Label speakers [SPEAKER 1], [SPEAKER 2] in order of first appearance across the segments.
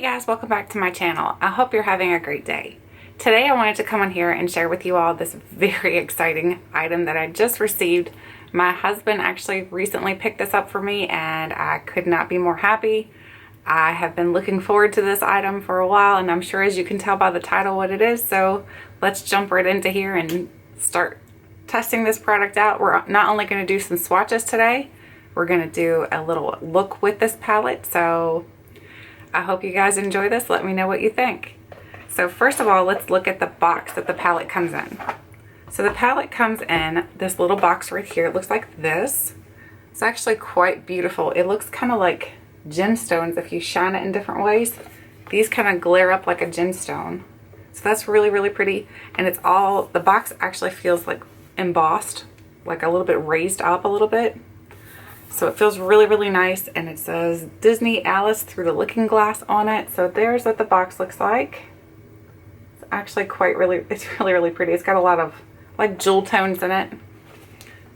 [SPEAKER 1] guys, welcome back to my channel. I hope you're having a great day. Today I wanted to come on here and share with you all this very exciting item that I just received. My husband actually recently picked this up for me and I could not be more happy. I have been looking forward to this item for a while, and I'm sure as you can tell by the title what it is, so let's jump right into here and start testing this product out. We're not only going to do some swatches today, we're going to do a little look with this palette, so I hope you guys enjoy this. Let me know what you think. So first of all, let's look at the box that the palette comes in. So the palette comes in this little box right here. It looks like this. It's actually quite beautiful. It looks kind of like gemstones if you shine it in different ways. These kind of glare up like a gemstone. So that's really, really pretty. And it's all, the box actually feels like embossed, like a little bit raised up a little bit. So it feels really, really nice, and it says Disney Alice through the looking glass on it. So there's what the box looks like. It's actually it's really, really pretty. It's got a lot of like jewel tones in it.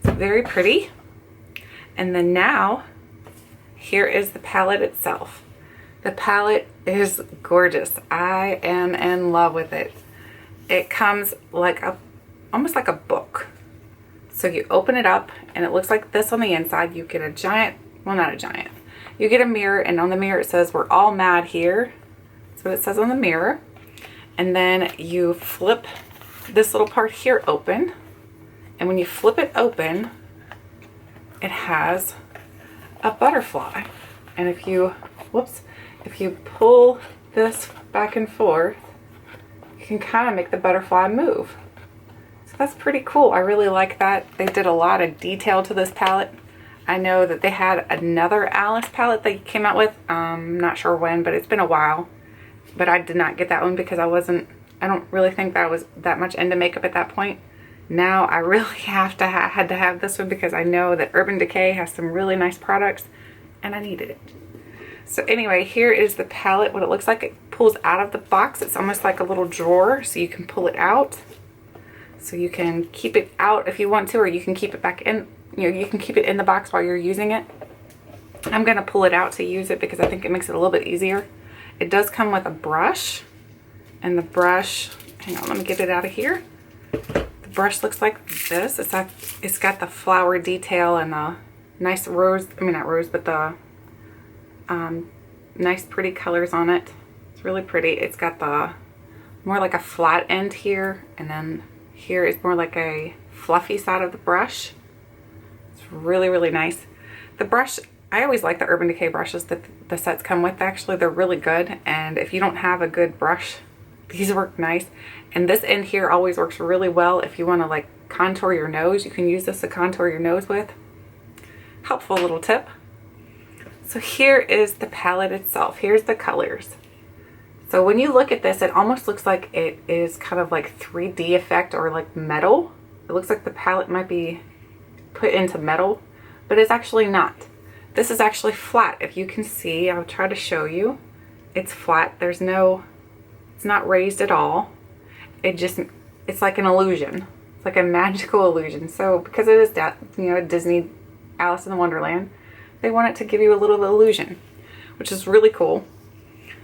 [SPEAKER 1] It's very pretty. And then now, here is the palette itself. The palette is gorgeous. I am in love with it. It comes like almost like a book. So you open it up and it looks like this on the inside. You get a giant, well, not a giant. You get a mirror, and on the mirror it says, "We're all mad here." That's what it says on the mirror. And then you flip this little part here open. And when you flip it open, it has a butterfly. And if you pull this back and forth, you can kind of make the butterfly move. That's pretty cool. I really like that. They did a lot of detail to this palette. I know that they had another Alice palette they came out with. I'm not sure when, but it's been a while. But I did not get that one because I don't really think that I was that much into makeup at that point. Now I really had to have this one because I know that Urban Decay has some really nice products and I needed it. So anyway, here is the palette. What it looks like, it pulls out of the box. It's almost like a little drawer, so you can pull it out. So you can keep it out if you want to, or you can keep it back in, you can keep it in the box while you're using it. I'm going to pull it out to use it because I think it makes it a little bit easier. It does come with a brush, and the brush, hang on, let me get it out of here. The brush looks like this. It's got the flower detail and the nice rose, not rose, but the nice pretty colors on it. It's really pretty. It's got the more like a flat end here, and then here is more like a fluffy side of the brush. It's really, really nice. The brush, I always like the Urban Decay brushes that the sets come with. Actually, they're really good. And if you don't have a good brush, these work nice. And this end here always works really well if you want to like contour your nose. You can use this to contour your nose with. Helpful little tip. So here is the palette itself. Here's the colors. So when you look at this, it almost looks like it is kind of like 3D effect or like metal. It looks like the palette might be put into metal, but it's actually not. This is actually flat. If you can see, I'll try to show you. It's flat. It's not raised at all. It's like an illusion. It's like a magical illusion. So because it is that, Disney Alice in Wonderland, they want it to give you a little illusion, which is really cool.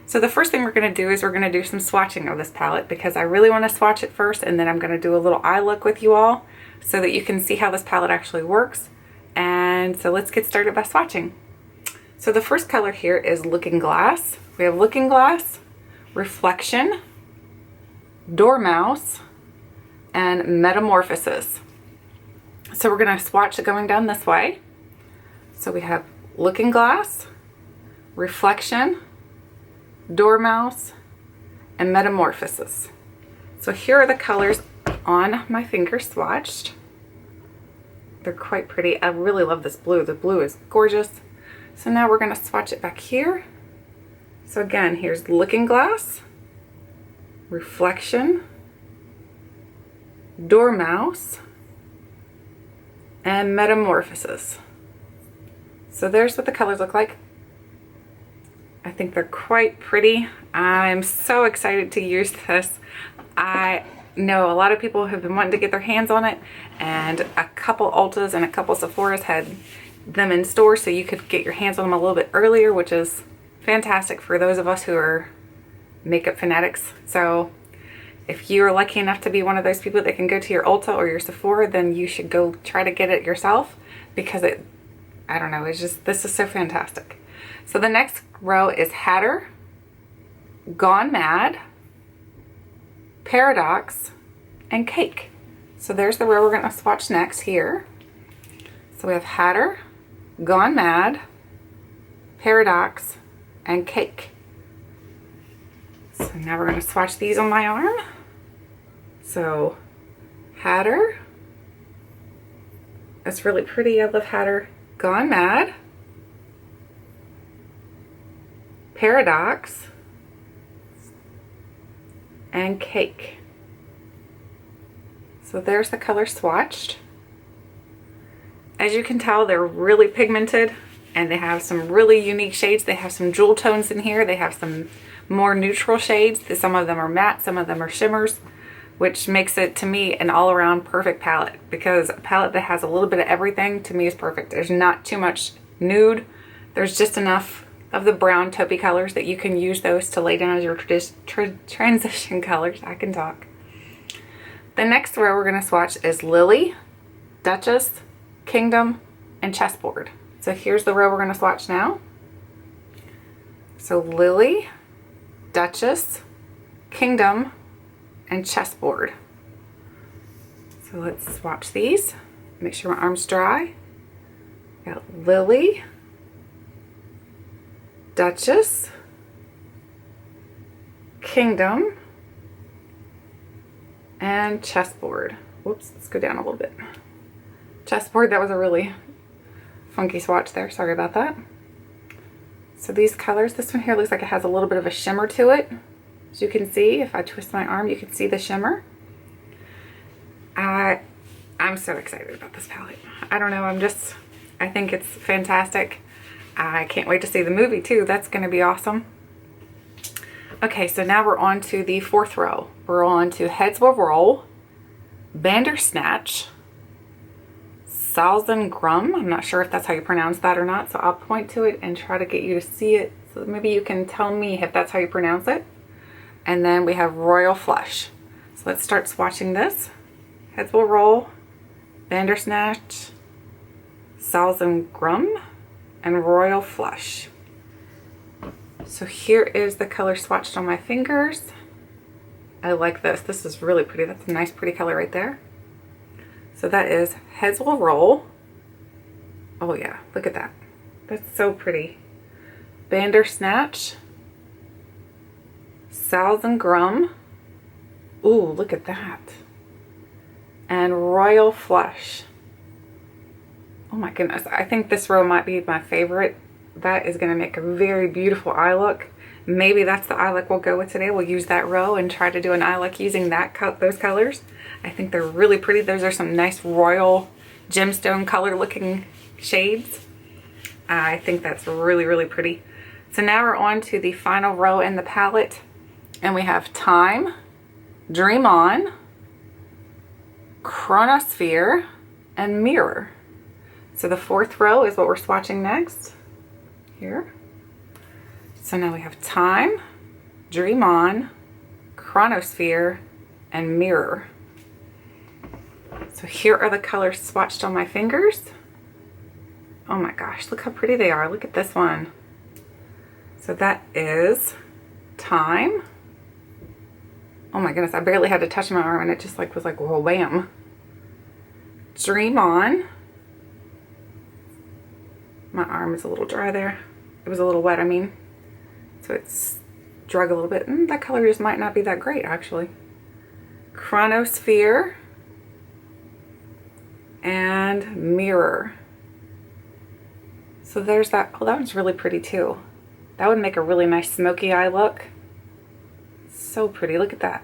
[SPEAKER 1] So the first thing we're going to do is we're going to do some swatching of this palette because I really want to swatch it first, and then I'm going to do a little eye look with you all so that you can see how this palette actually works. And so let's get started by swatching. So the first color here is Looking Glass. We have Looking Glass, Reflection, Dormouse, and Metamorphosis. So we're going to swatch it going down this way. So we have Looking Glass, Reflection, Dormouse, and Metamorphosis. So here are the colors on my finger swatched. They're quite pretty. I really love this blue. The blue is gorgeous. So now we're going to swatch it back here. So again, here's Looking Glass, Reflection, Dormouse, and Metamorphosis. So there's what the colors look like. I think they're quite pretty. I'm so excited to use this. I know a lot of people have been wanting to get their hands on it, and a couple Ultas and a couple Sephora's had them in store, so you could get your hands on them a little bit earlier, which is fantastic for those of us who are makeup fanatics. So if you're lucky enough to be one of those people that can go to your Ulta or your Sephora, then you should go try to get it yourself, because I don't know, it's just, this is so fantastic. So the next row is Hatter, Gone Mad, Paradox, and Cake. So there's the row we're going to swatch next here. So we have Hatter, Gone Mad, Paradox, and Cake. So now we're going to swatch these on my arm. So Hatter, that's really pretty. I love Hatter. Gone Mad, Paradox, and Cake. So there's the color swatched. As you can tell, they're really pigmented and they have some really unique shades. They have some jewel tones in here. They have some more neutral shades. Some of them are matte, some of them are shimmers, which makes it, to me, an all-around perfect palette, because a palette that has a little bit of everything, to me, is perfect. There's not too much nude. There's just enough of the brown taupey colors that you can use those to lay down as your transition colors. I can talk. The next row we're going to swatch is Lily, Duchess, Kingdom, and Chessboard. So here's the row we're going to swatch now. So Lily, Duchess, Kingdom, and Chessboard. So let's swatch these. Make sure my arm's dry. Got Lily, Duchess, Kingdom, and Chessboard. Whoops, let's go down a little bit. Chessboard, that was a really funky swatch there. Sorry about that. So these colors, this one here looks like it has a little bit of a shimmer to it. As you can see, if I twist my arm, you can see the shimmer. I'm so excited about this palette. I don't know, I think it's fantastic. I can't wait to see the movie too. That's going to be awesome. Okay, so now we're on to the fourth row. We're on to Heads Will Roll, Bandersnatch, Salzengrum. I'm not sure if that's how you pronounce that or not, so I'll point to it and try to get you to see it. So maybe you can tell me if that's how you pronounce it. And then we have Royal Flush. So let's start swatching this. Heads Will Roll, Bandersnatch, Salzengrum, and Royal Flush. So here is the color swatched on my fingers. I like this. This is really pretty. That's a nice pretty color right there. So that is Heads Will Roll. Oh yeah, look at that. That's so pretty. Bandersnatch, Salzengrum. Ooh, look at that. And Royal Flush. Oh my goodness, I think this row might be my favorite. That is going to make a very beautiful eye look. Maybe that's the eye look we'll go with today. We'll use that row and try to do an eye look using those colors. I think they're really pretty. Those are some nice royal gemstone color looking shades. I think that's really, really pretty. So now we're on to the final row in the palette. And we have Time, Dream On, Chronosphere, and Mirror. So the fourth row is what we're swatching next. Here. So now we have Time, Dream On, Chronosphere, and Mirror. So here are the colors swatched on my fingers. Oh my gosh, look how pretty they are. Look at this one. So that is Time. Oh my goodness, I barely had to touch my arm and it just was like, whoa, wham. Dream On. My arm is a little dry there. It was a little wet, I mean. So it's drug a little bit. That color just might not be that great, actually. Chronosphere. And Mirror. So there's that. Oh, that one's really pretty too. That would make a really nice smoky eye look. So pretty. Look at that.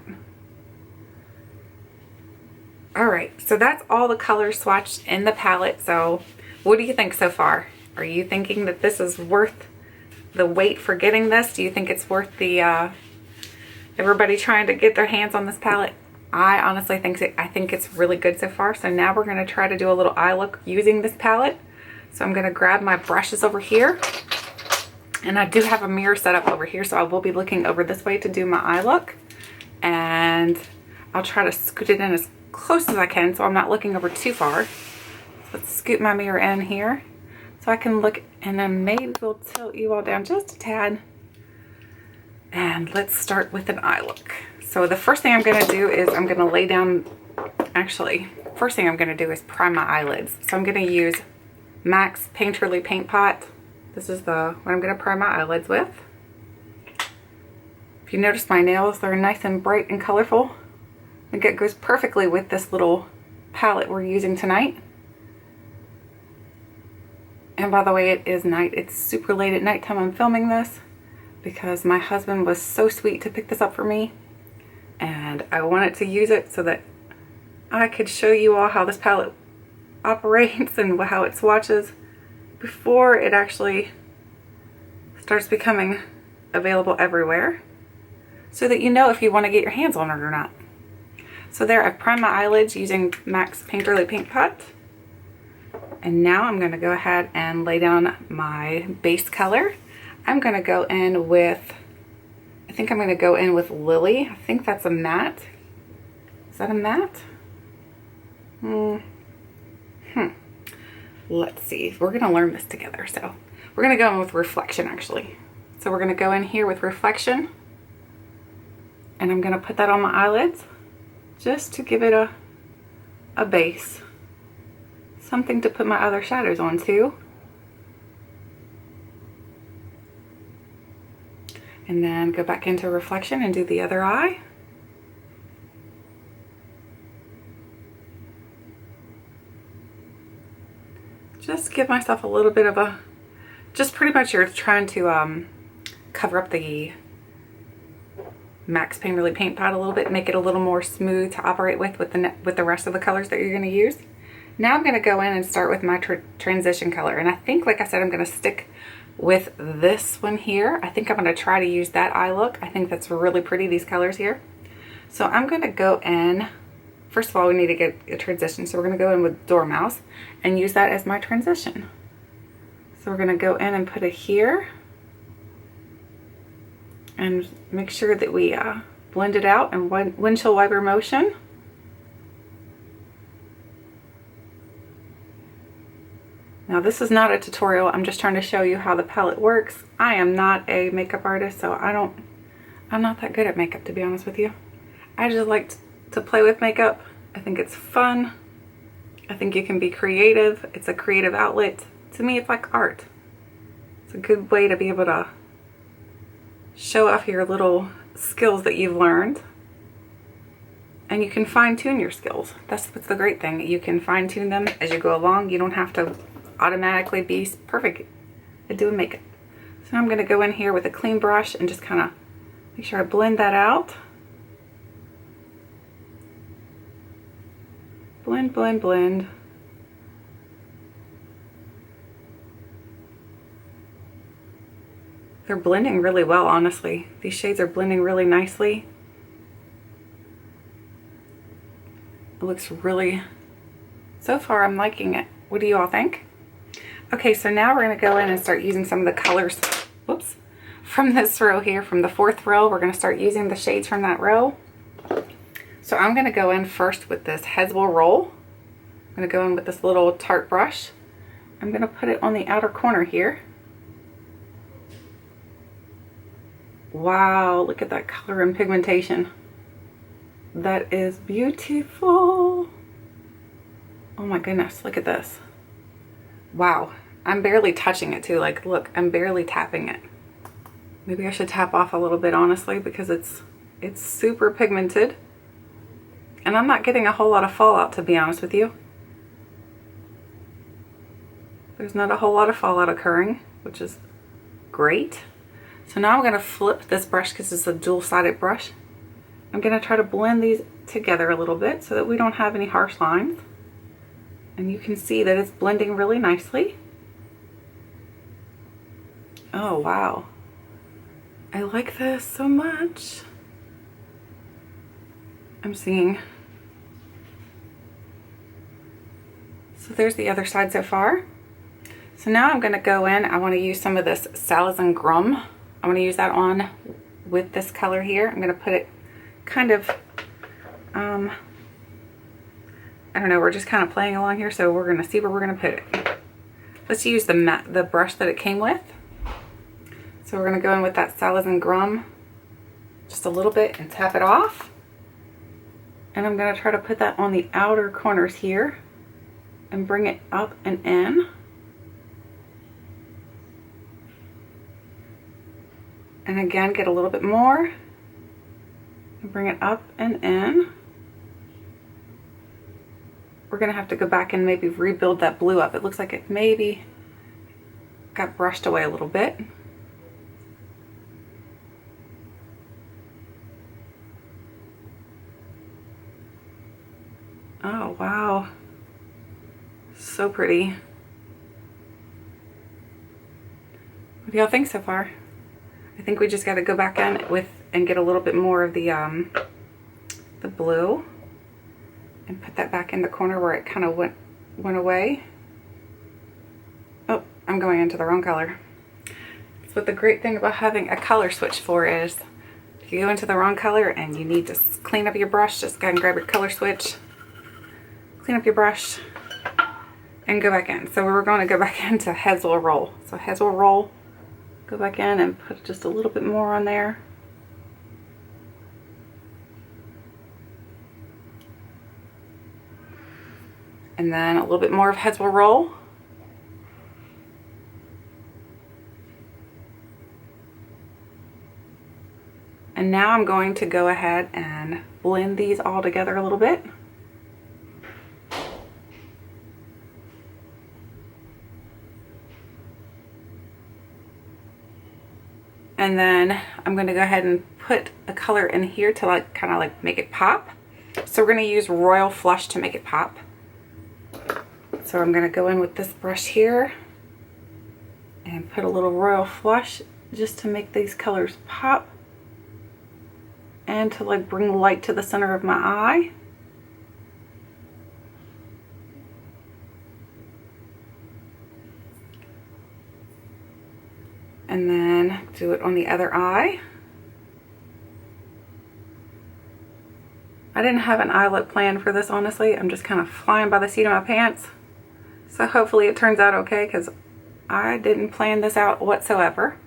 [SPEAKER 1] Alright, so that's all the colors swatched in the palette. So what do you think so far? Are you thinking that this is worth the wait for getting this? Do you think it's worth the everybody trying to get their hands on this palette? I honestly think it's really good so far. So now we're going to try to do a little eye look using this palette. So I'm going to grab my brushes over here And I do have a mirror set up over here, so I will be looking over this way to do my eye look. And I'll try to scoot it in as close as I can so I'm not looking over too far. Let's scoot my mirror in here so I can look, and then maybe we'll tilt you all down just a tad. And let's start with an eye look. So the first thing I'm going to do is I'm going to lay down, actually, first thing I'm going to do is prime my eyelids. So I'm going to use MAC's Painterly Paint Pot. This is what I'm going to prime my eyelids with. If you notice my nails, they're nice and bright and colorful. I think it goes perfectly with this little palette we're using tonight. And by the way, it is night. It's super late at nighttime I'm filming this because my husband was so sweet to pick this up for me. And I wanted to use it so that I could show you all how this palette operates and how it swatches before it actually starts becoming available everywhere, so that you know if you want to get your hands on it or not. So there, I've primed my eyelids using MAC's Painterly Paint Pot. And now I'm going to go ahead and lay down my base color. I'm going to go in with, I think I'm going to go in with Lily. I think that's a matte. Is that a matte? Let's see. We're going to learn this together. So we're going to go in with Reflection, actually. So we're going to go in here with Reflection. And I'm going to put that on my eyelids just to give it a base. Something to put my other shadows on too. And then go back into Reflection and do the other eye. Just give myself a little bit of a, just pretty much you're trying to cover up the MAC's Painterly Paint Pot a little bit, make it a little more smooth to operate with the rest of the colors that you're going to use. Now I'm going to go in and start with my transition color, and I think, like I said, I'm going to stick with this one here. I think I'm going to try to use that eye look. I think that's really pretty, these colors here. So I'm going to go in. First of all, we need to get a transition, so we're going to go in with Dormouse and use that as my transition. So we're going to go in and put it here and make sure that we blend it out in windshield wiper motion. Now this is not a tutorial, I'm just trying to show you how the palette works. I am not a makeup artist, so I'm not that good at makeup, to be honest with you. I just like to play with makeup. I think it's fun. I think you can be creative. It's a creative outlet. To me, it's like art. It's a good way to be able to show off your little skills that you've learned. And you can fine-tune your skills. That's what's the great thing. You can fine-tune them as you go along. You don't have to automatically be perfect at doing makeup. So now I'm going to go in here with a clean brush and just kind of make sure I blend that out. Blend, blend, blend. They're blending really well, honestly. These shades are blending really nicely. It looks really, so far I'm liking it. What do you all think? Okay, so now we're going to go in and start using some of the colors, whoops, from this row here, from the 4th row. We're going to start using the shades from that row. So I'm going to go in first with this Heswell roll. I'm going to go in with this little Tarte brush. I'm going to put it on the outer corner here. Wow, look at that color and pigmentation. That is beautiful. Oh my goodness, look at this. Wow, I'm barely touching it too. Like, look, I'm barely tapping it. Maybe I should tap off a little bit, honestly, because it's super pigmented. And I'm not getting a whole lot of fallout, to be honest with you. There's not a whole lot of fallout occurring, which is great. So now I'm going to flip this brush because it's a dual-sided brush. I'm going to try to blend these together a little bit so that we don't have any harsh lines. And you can see that it's blending really nicely. Oh, wow. I like this so much. I'm seeing. So there's the other side so far. So now I'm going to go in. I want to use some of this Salads and Grum. I want to use that on with this color here. I'm going to put it kind of, I don't know, we're just kind of playing along here, so we're going to see where we're going to put it. Let's use the brush that it came with. So we're going to go in with that Salads and Grum just a little bit and tap it off. And I'm going to try to put that on the outer corners here and bring it up and in. And again, get a little bit more and bring it up and in. We're going to have to go back and maybe rebuild that blue up. It looks like it maybe got brushed away a little bit. Oh, wow. So pretty. What do y'all think so far? I think we just got to go back in with and get a little bit more of the blue and put that back in the corner where it kind of went away. Oh, I'm going into the wrong color. That's what the great thing about having a color switch for is. If you go into the wrong color and you need to clean up your brush, just go ahead and grab your color switch, clean up your brush, and go back in. So we're going to go back into Heads Will Roll. So Heads Will Roll. Go back in and put just a little bit more on there. And then a little bit more of Heads Will Roll. And now I'm going to go ahead and blend these all together a little bit. And then I'm going to go ahead and put a color in here to like kind of like make it pop. So we're going to use Royal Flush to make it pop. So I'm going to go in with this brush here and put a little Royal Flush just to make these colors pop and to like bring light to the center of my eye. And then do it on the other eye. I didn't have an eye look planned for this, honestly. I'm just kind of flying by the seat of my pants. So hopefully it turns out okay, because I didn't plan this out whatsoever.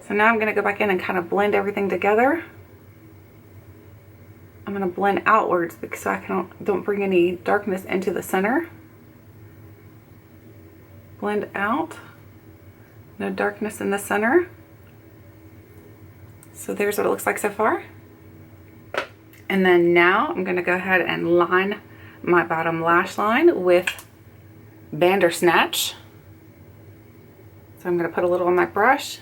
[SPEAKER 1] So now I'm going to go back in and kind of blend everything together. I'm going to blend outwards because I don't bring any darkness into the center. Blend out. No darkness in the center. So there's what it looks like so far. And then now I'm going to go ahead and line my bottom lash line with Bandersnatch. So I'm going to put a little on my brush.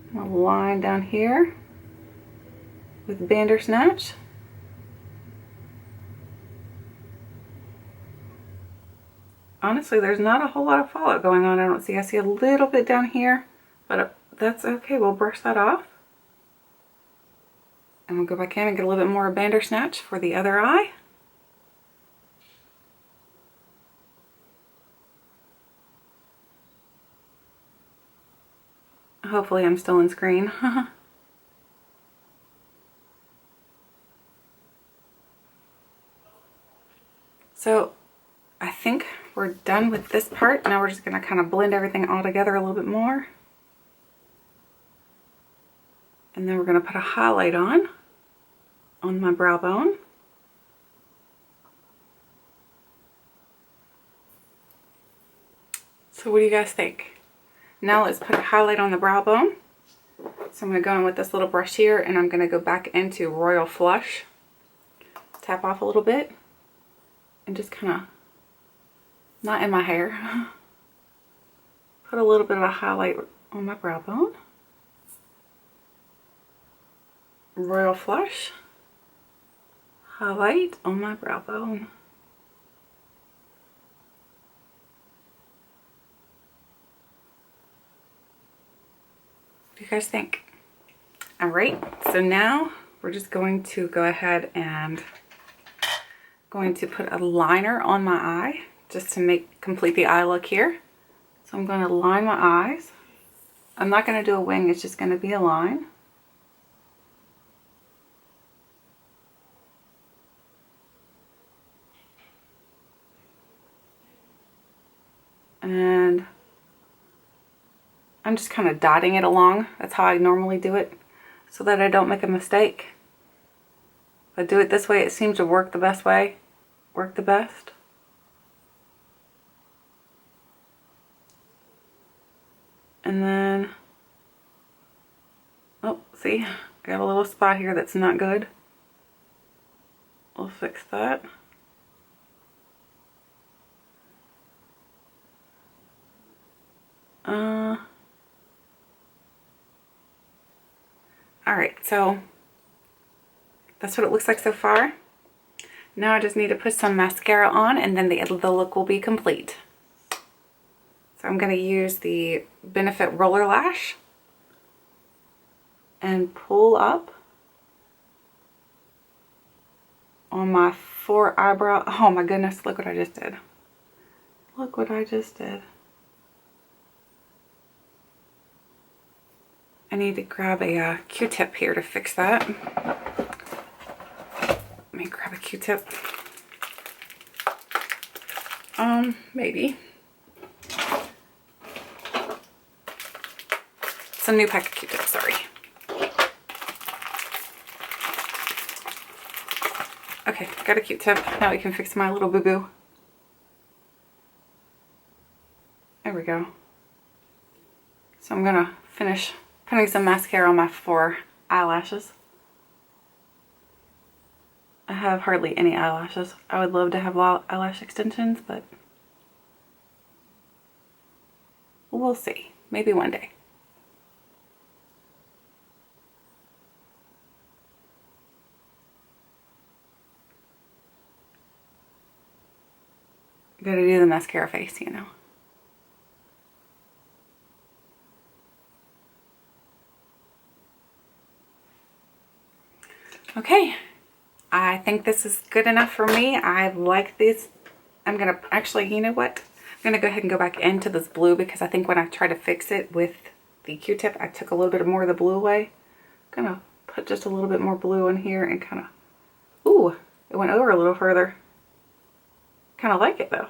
[SPEAKER 1] I'm going to line down here with Bandersnatch. Honestly, there's not a whole lot of fallout going on. I see a little bit down here, but that's okay. We'll brush that off. And we'll go back in and get a little bit more Bandersnatch for the other eye. Hopefully I'm still in screen. So I think we're done with this part. Now we're just going to kind of blend everything all together a little bit more. And then we're going to put a highlight on my brow bone. So what do you guys think? Now let's put a highlight on the brow bone. So I'm going to go in with this little brush here and I'm going to go back into Royal Flush. Tap off a little bit and just kind of, not in my hair, put a little bit of a highlight on my brow bone. Royal Flush, highlight on my brow bone. What do you guys think? All right, so now we're just going to go ahead and going to put a liner on my eye just to complete the eye look here. So I'm going to line my eyes. I'm not going to do a wing, it's just going to be a line. And I'm just kind of dotting it along. That's how I normally do it, so that I don't make a mistake. If I do it this way, it seems to work the best way, work the best. And then, oh, see, I got a little spot here that's not good. We'll fix that. Alright, so that's what it looks like so far. Now I just need to put some mascara on, and then the look will be complete. So I'm going to use the Benefit Roller Lash and pull up on my 4 eyebrow. Oh my goodness, look what I just did. Look what I just did. I need to grab a Q-tip here to fix that. Let me grab a Q-tip. Maybe. It's a new pack of Q-tips, sorry. Okay, got a Q-tip. Now we can fix my little boo-boo. There we go. So I'm gonna finish putting some mascara on my 4 eyelashes. I have hardly any eyelashes. I would love to have eyelash extensions, but we'll see. Maybe one day. Gotta do the mascara face, you know. Okay, I think this is good enough for me. I like this. I'm gonna actually, you know what? I'm gonna go ahead and go back into this blue, because I think when I tried to fix it with the Q-tip, I took a little bit more of the blue away. I'm gonna put just a little bit more blue in here and kind of, ooh, it went over a little further. Kind of like it though.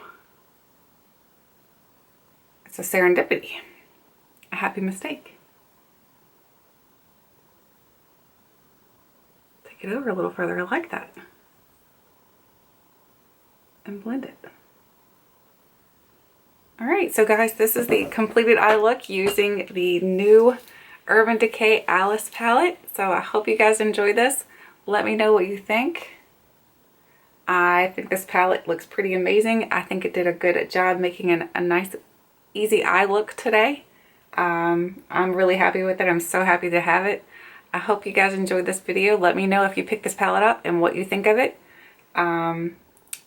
[SPEAKER 1] It's a serendipity, a happy mistake. Take it over a little further, I like that. And blend it. Alright, so guys, this is the completed eye look using the new Urban Decay Alice palette. So I hope you guys enjoy this. Let me know what you think. I think this palette looks pretty amazing. I think it did a good job making a nice, easy eye look today. I'm really happy with it. I'm so happy to have it. I hope you guys enjoyed this video. Let me know if you picked this palette up and what you think of it. Other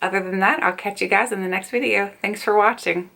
[SPEAKER 1] than that, I'll catch you guys in the next video. Thanks for watching.